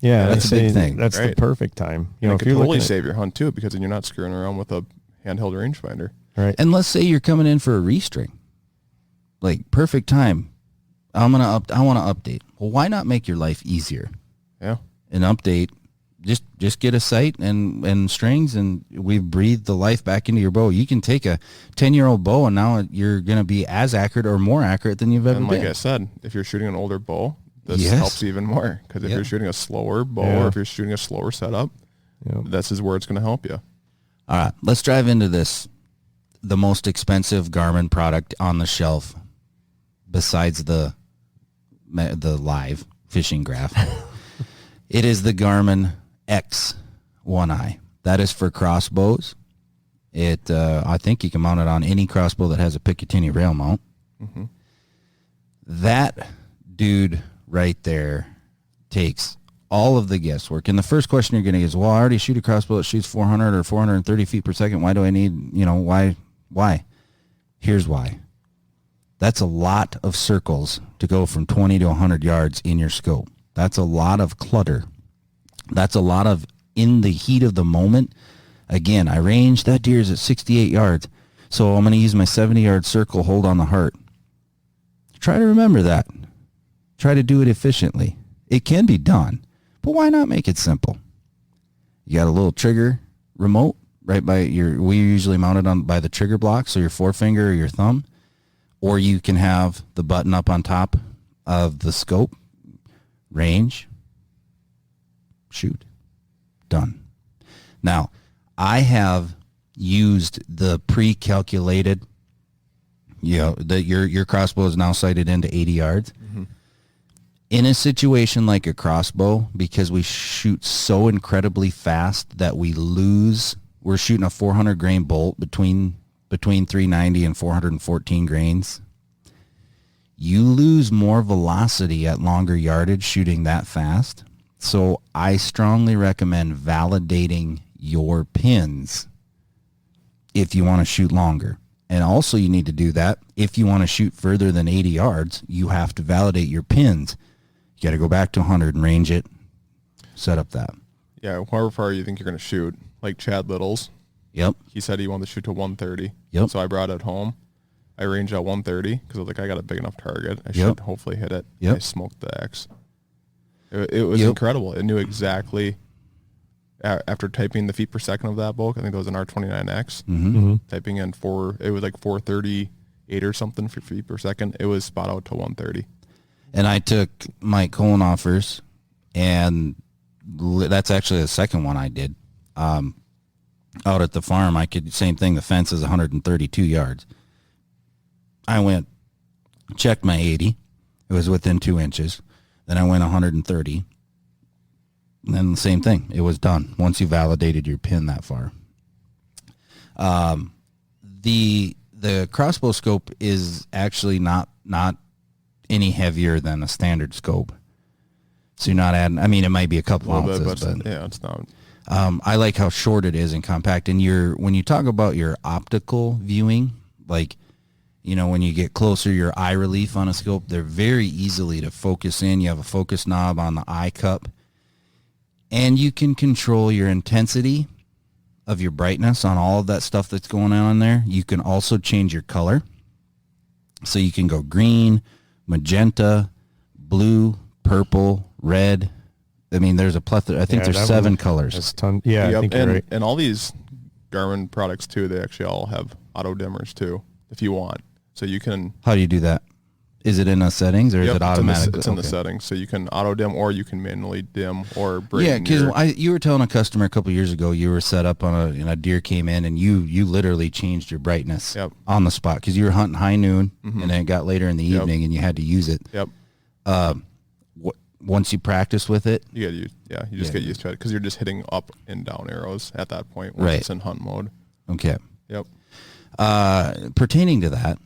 Yeah. That's a big thing. That's the Right. perfect time. And it If could you're totally looking at, save your hunt too, because then you're not screwing around with a handheld rangefinder. right. And let's say you're coming in for a restring. Like, perfect time. I want to update. Well, why not make your life easier? Yeah. An update, just get a sight and strings, and we've breathed the life back into your bow. You can take a 10-year-old bow, and now you're going to be as accurate or more accurate than you've ever And been. like I said, if you're shooting an older bow, this Yes. helps even more. Because if you're shooting a slower bow or if you're shooting a slower setup, this is where it's going to help you. All right, let's drive into this. The most expensive Garmin product on the shelf, besides the live fishing graph. It is the Garmin X1i. That is for crossbows. I think you can mount it on any crossbow that has a Picatinny rail mount. Mm-hmm. That dude right there takes all of the guesswork. And the first question you're going to get is, well, I already shoot a crossbow that shoots 400 or 430 feet per second. Why do I need, why? Here's why. That's a lot of circles to go from 20 to 100 yards in your scope. That's a lot of clutter. That's a lot of in the heat of the moment. Again, I range, that deer's at 68 yards. So I'm going to use my 70-yard circle, hold on the heart. Try to remember that. Try to do it efficiently. It can be done, but why not make it simple? You got a little trigger remote right by we usually mount it on by the trigger block, so your forefinger or your thumb, or you can have the button up on top of the scope. Range, shoot, done. Now, I have used the pre-calculated, that your crossbow is now sighted into 80 yards. Mm-hmm. In a situation like a crossbow, because we shoot so incredibly fast that we're shooting a 400 grain bolt between 390 and 414 grains. You lose more velocity at longer yardage shooting that fast. So I strongly recommend validating your pins if you want to shoot longer. And also you need to do that if you want to shoot further than 80 yards. You have to validate your pins. You got to go back to 100 and range it, set up that. Yeah, however far you think you're going to shoot. Like Chad Little's. Yep. He said he wanted to shoot to 130. Yep. So I brought it home. I ranged at 130 because I was like, I got a big enough target. I should hopefully hit it. Yep. I smoked the X. It was incredible. It knew exactly, after typing the feet per second of that bow, I think it was an R29X, typing in it was like 438 or something for feet per second. It was spot out to 130. And I took Mike Kohlenhofer's, and that's actually the second one I did. Out at the farm, same thing, the fence is 132 yards. I went, checked my 80. It was within 2 inches. Then I went 130. And then the same thing. It was done once you validated your pin that far. The crossbow scope is actually not any heavier than a standard scope. So you're not adding, it might be a couple ounces, but yeah, it's not. I like how short it is and compact. And when you talk about your optical viewing, like, when you get closer, your eye relief on a scope, they're very easily to focus in. You have a focus knob on the eye cup, and you can control your intensity of your brightness on all of that stuff that's going on there. You can also change your color. So you can go green, magenta, blue, purple, red. There's a plethora. I think there's 7 colors. That's ton. Yeah, I think you're right. And all these Garmin products too, they actually all have auto dimmers too, if you want. So you can. How do you do that? Is it in the settings or is it automatic? It's in the settings, so you can auto dim or you can manually dim or bring. Yeah, because you were telling a customer a couple years ago you were set up on a deer came in and you literally changed your brightness on the spot because you were hunting high noon and then it got later in the evening and you had to use it. Yep. Once you practice with it, you just get used to it because you're just hitting up and down arrows at that point once it's in hunt mode. Okay. Yep. Pertaining to that.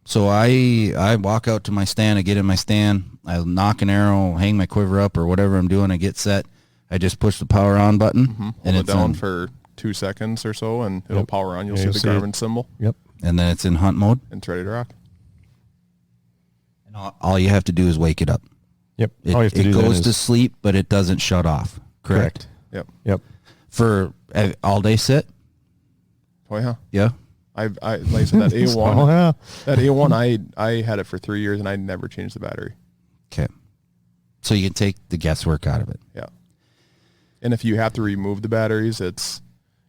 So I walk out to my stand, I get in my stand, I knock an arrow, hang my quiver up or whatever I'm doing, I get set. I just push the power on button. Hold it down for 2 seconds or so and it'll power on. You'll see the Garmin symbol. Yep. And then it's in hunt mode. And it's ready to rock. And all you have to do is wake it up. Yep. It goes to sleep, but it doesn't shut off. Correct? Yep. Yep. For all day sit? Oh, yeah. Yeah. I like I said, that A1, Oh, yeah. that A1, I had it for 3 years and I never changed the battery. Okay. So you can take the guesswork out of it. Yeah. And if you have to remove the batteries,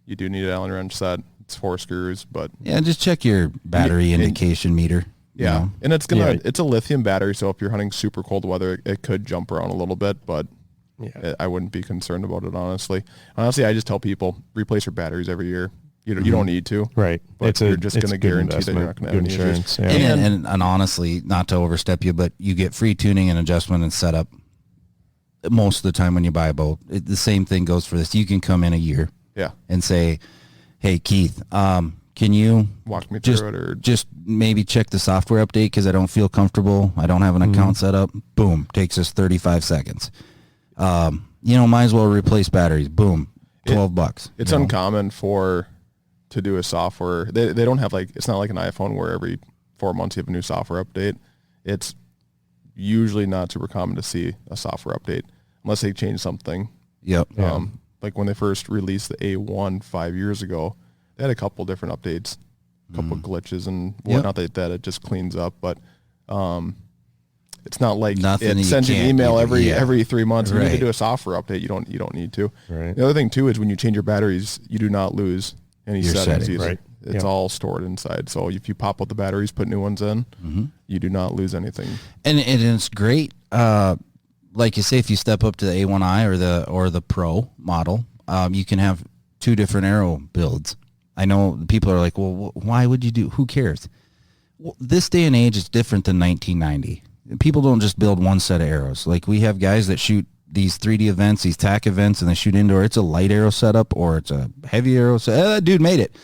you do need an Allen wrench set. It's 4 screws, but Yeah, just check your battery indication meter. yeah. You know? And it's a lithium battery, so if you're hunting super cold weather, it could jump around a little bit, but I wouldn't be concerned about it, honestly. Honestly, I just tell people, replace your batteries every year. You don't need to. Right. But you're just going to guarantee that you're not going to have any insurance. issues. Yeah. And honestly, not to overstep you, but you get free tuning and adjustment and setup most of the time when you buy a boat. The same thing goes for this. You can come in a year and say, hey, Keith, can you walk me through it, or just maybe check the software update because I don't feel comfortable. I don't have an account set up. Boom. Takes us 35 seconds. Might as well replace batteries. Boom. $12. It's uncommon to do a software. They don't have it's not like an iPhone where every 4 months you have a new software update. It's usually not super common to see a software update unless they change something. Yep. Like when they first released the A1 5 years ago, they had a couple different updates, a couple glitches and whatnot that it just cleans up. But it's not like Nothing it sends an email every 3 months. Right. You need to do a software update. You don't need to. Right. The other thing too is when you change your batteries, you do not lose any Your settings either. Right. It's all stored inside. So if you pop out the batteries, put new ones in, you do not lose anything. And it's great. Like you say, if you step up to the A1i or the Pro model, you can have 2 different arrow builds. I know people are like, well, why would you do? Who cares? Well, this day and age is different than 1990. People don't just build one set of arrows. Like we have guys that shoot these 3D events, these TAC events, and they shoot indoor. It's a light arrow setup or it's a heavy arrow setup. That dude made it.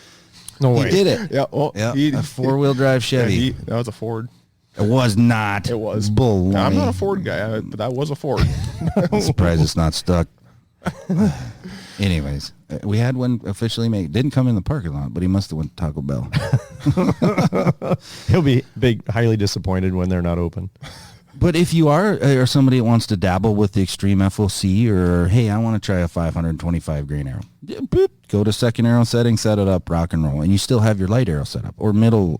No way. He did it. Yeah. Well, a 4-wheel drive Chevy. That was a Ford. It was not. It was. Baloney. I'm not a Ford guy, but that was a Ford. I'm surprised it's not stuck. Anyways, we had one officially made. Didn't come in the parking lot, but he must have went to Taco Bell. He'll be highly disappointed when they're not open. But if you are or somebody that wants to dabble with the extreme FOC or, hey, I want to try a 525 grain arrow, boop, go to second arrow setting, set it up, rock and roll. And you still have your light arrow setup or middle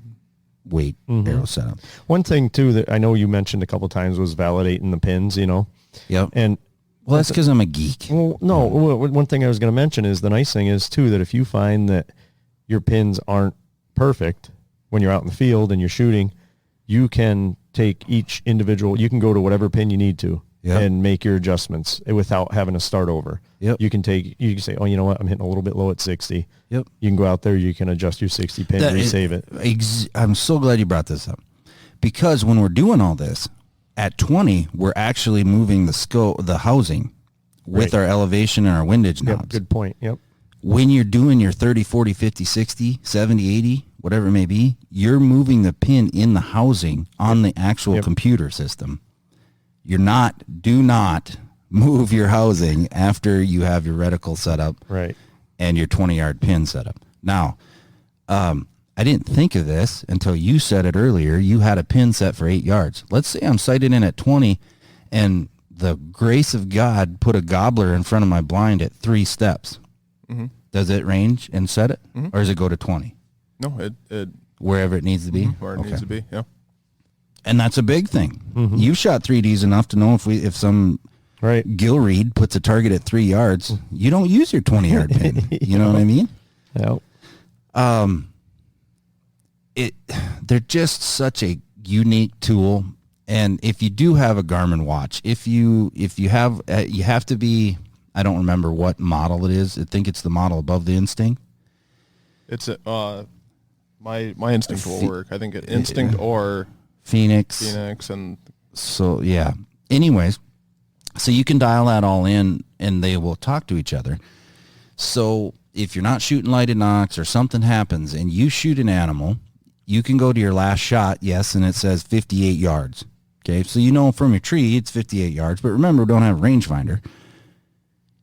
weight arrow setup. One thing, too, that I know you mentioned a couple times was validating the pins, Yep. And well, that's because I'm a geek. Well, no, one thing I was going to mention is the nice thing is, too, that if you find that your pins aren't perfect when you're out in the field and you're shooting, you can take each individual, you can go to whatever pin you need to and make your adjustments without having to start over. Yep. You can say, oh, you know what, I'm hitting a little bit low at 60. Yep. You can go out there, you can adjust your 60 pin, resave it. I'm so glad you brought this up because when we're doing all this, at 20, we're actually moving the housing with our elevation and our windage knobs. Yep, good point. Yep. When you're doing your 30, 40, 50, 60, 70, 80, whatever it may be, you're moving the pin in the housing on the actual computer system. Do not move your housing after you have your reticle set up and your 20-yard pin set up. Now, I didn't think of this until you said it earlier. You had a pin set for 8 yards. Let's say I'm sighted in at 20 and the grace of God put a gobbler in front of my blind at 3 steps. Mm-hmm. Does it range and set it or does it go to 20? No, it wherever it needs to be. Where it needs to be. Yeah. And that's a big thing. You've shot 3Ds enough to know if some Gilreed puts a target at 3 yards, you don't use your 20-yard pin. You know what I mean? Yeah. They're just such a unique tool. And if you do have a Garmin watch, if you have, you have to be, I don't remember what model it is. I think it's the model above the Instinct. It's my Instinct will work. I think Instinct or Phoenix. And so, yeah. Anyways, so you can dial that all in and they will talk to each other. So if you're not shooting lighted nocks or something happens and you shoot an animal, you can go to your last shot, yes, and it says 58 yards. Okay, so you know from your tree it's 58 yards, but remember, we don't have a rangefinder.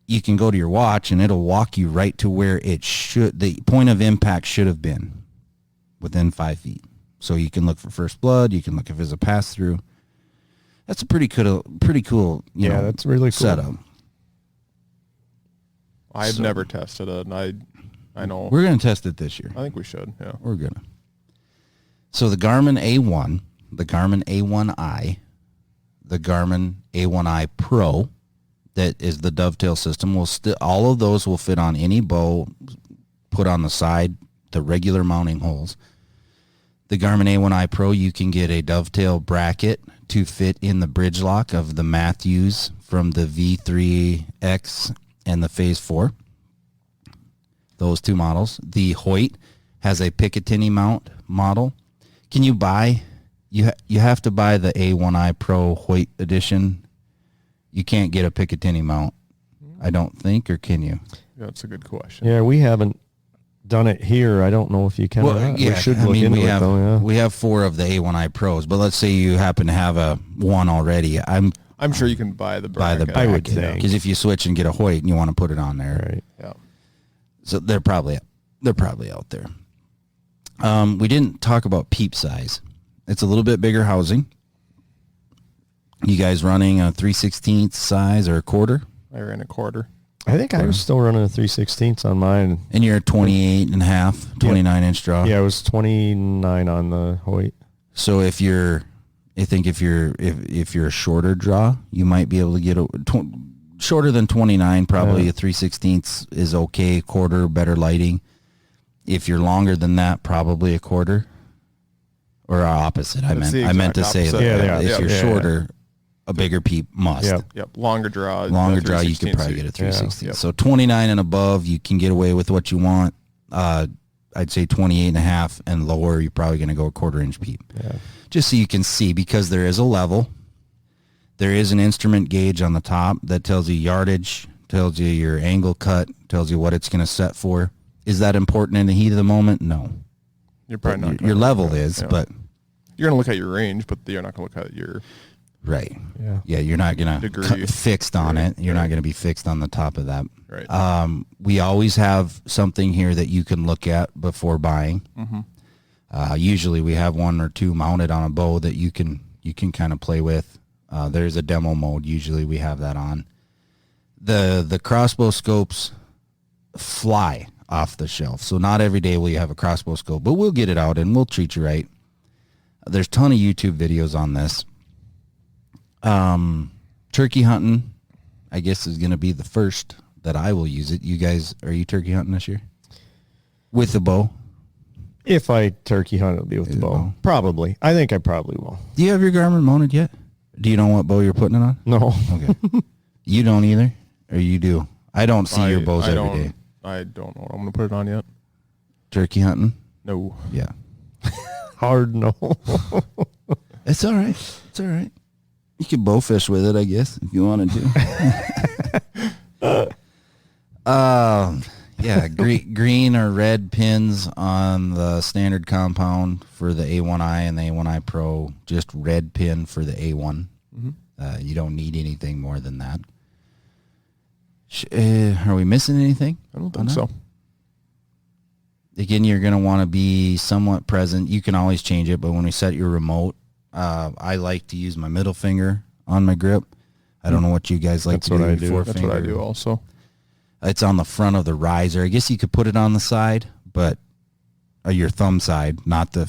You can go to your watch and it'll walk you right to where the point of impact should have been within 5 feet. So you can look for first blood. You can look if there's a pass through. That's a pretty cool. That's really cool setup. I've never tested it, and I I know. We're going to test it this year. I think we should. Yeah. We're going to. So the Garmin A1, the Garmin A1i, the Garmin A1i Pro, that is the dovetail system, will all of those will fit on any bow put on the side, the regular mounting holes. The Garmin A1i Pro, you can get a dovetail bracket to fit in the bridge lock of the Matthews from the V3X and the Phase 4. Those two models. The Waite has a Picatinny mount model. Can you buy, you have to buy the A1i Pro Waite edition. You can't get a Picatinny mount, I don't think, or can you? Yeah, that's a good question. Yeah, we haven't done it here. I don't know if you can. Well, yeah, we should look into we it have, though. Yeah. We have 4 of the A1i Pros, but let's say you happen to have a one already. I'm sure you can buy the bracket. I would think. because if you switch and get a Hoyt and you want to put it on there, Right. Yeah. so they're probably out there. We didn't talk about peep size. It's a little bit bigger housing. You guys running a 3/16 size or a quarter? I ran a quarter. I think I was still running a 3/16 on mine. And you're a 28 and a half, 29 inch draw. Yeah, it was 29 on the Hoyt. So if you're a shorter draw, you might be able to get shorter than 29. Probably a 3/16 is okay. Quarter, better lighting. If you're longer than that, probably a quarter. Or opposite. I meant to say opposite. that if you're shorter, a bigger peep must. Yep. Longer draw. You could probably get a 3/16. Yep. So 29 and above, you can get away with what you want. I'd say 28 and a half and lower, you're probably going to go a quarter inch peep. Yeah. Just so you can see, because there is a level. There is an instrument gauge on the top that tells you yardage, tells you your angle cut, tells you what it's going to set for. Is that important in the heat of the moment? No. You're probably not. Your level is, but you're going to look at your range, but you're not going to look at your right. Yeah. You're not going to fixed on it. You're not going to be fixed on the top of that. Right. We always have something here that you can look at before buying. Mm-hmm. Usually we have 1 or 2 mounted on a bow that you can kind of play with. There's a demo mode. Usually we have that on. The crossbow scopes fly off the shelf. So not every day will you have a crossbow scope, but we'll get it out and we'll treat you right. There's a ton of YouTube videos on this. Turkey hunting, I guess, is going to be the first that I will use it. You guys, are you turkey hunting this year? With the bow? If I turkey hunt, it'll be with the bow. Probably. I think I probably will. Do you have your Garmin mounted yet? Do you know what bow you're putting it on? No. Okay. You don't either? Or you do? I don't see your bows every day. I don't know what I'm going to put it on yet. Turkey hunting? No. Yeah. Hard no. It's all right. It's all right. You could bowfish with it, I guess, if you wanted to. Yeah, green or red pins on the standard compound for the A1i and the A1i Pro. Just red pin for the A1. Mm-hmm. You don't need anything more than that. Are we missing anything? I don't think so. Again, you're going to want to be somewhat present. You can always change it, but when we set your remote, I like to use my middle finger on my grip. I don't know what you guys like to do. That's what I do also. It's on the front of the riser. I guess you could put it on the side, but your thumb side, not the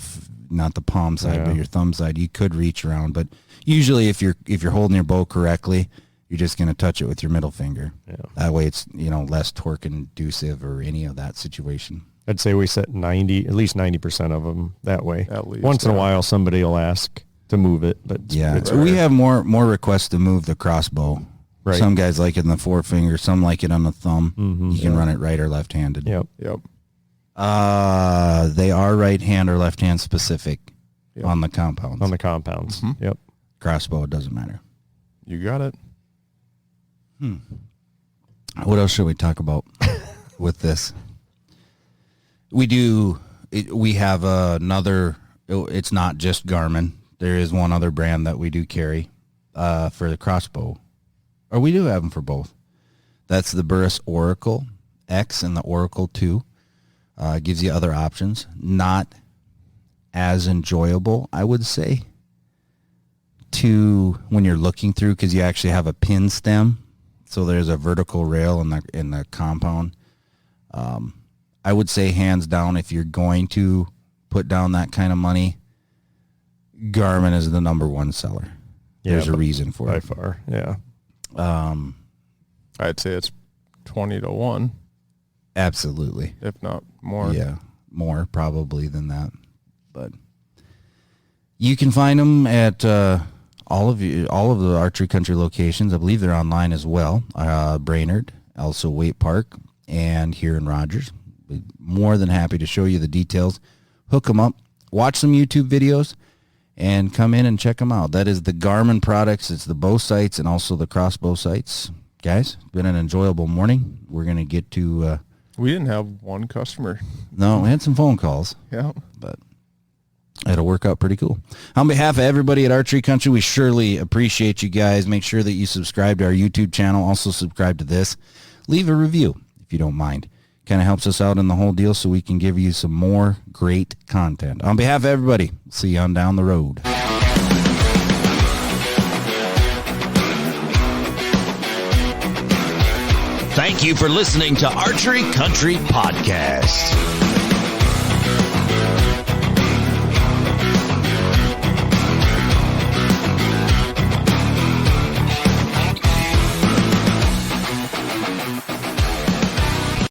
palm side, but your thumb side. You could reach around, but usually if you're holding your bow correctly, you're just going to touch it with your middle finger. Yeah. That way it's, less torque inducive or any of that situation. I'd say we set at least 90% of them that way. At least, once in a while, somebody will ask to move it, but we have more requests to move the crossbow. Right. Some guys like it in the forefinger. Some like it on the thumb. Mm-hmm, you can run it right or left-handed. Yep. They are right-hand or left-hand specific on the compounds. On the compounds. Mm-hmm. Yep. Crossbow, it doesn't matter. You got it. What else should we talk about with this? We have another, it's not just Garmin. There is one other brand that we do carry for the crossbow. Or we do have them for both. That's the Burris Oracle X and the Oracle 2. Gives you other options. Not as enjoyable, I would say, to when you're looking through, because you actually have a pin stem. So there's a vertical rail in the compound. I would say hands down, if you're going to put down that kind of money, Garmin is the number one seller. There's a reason for by it. By far, yeah. I'd say it's 20-1. Absolutely. If not more. Yeah, more probably than that. But you can find them at all of the Archery Country locations. I believe they're online as well. Brainerd, also Waite Park, and here in Rogers. More than happy to show you the details. Hook them up, watch some YouTube videos, and come in and check them out. That is the Garmin products. It's the bow sights and also the Crossbow sights. Guys, it's been an enjoyable morning. We're going to get to... we didn't have one customer. No, we had some phone calls. Yeah. But it'll work out pretty cool. On behalf of everybody at Archery Country, we surely appreciate you guys. Make sure that you subscribe to our YouTube channel. Also subscribe to this. Leave a review if you don't mind. Kind of helps us out in the whole deal so we can give you some more great content. On behalf of everybody, see you on down the road. Thank you for listening to Archery Country Podcast.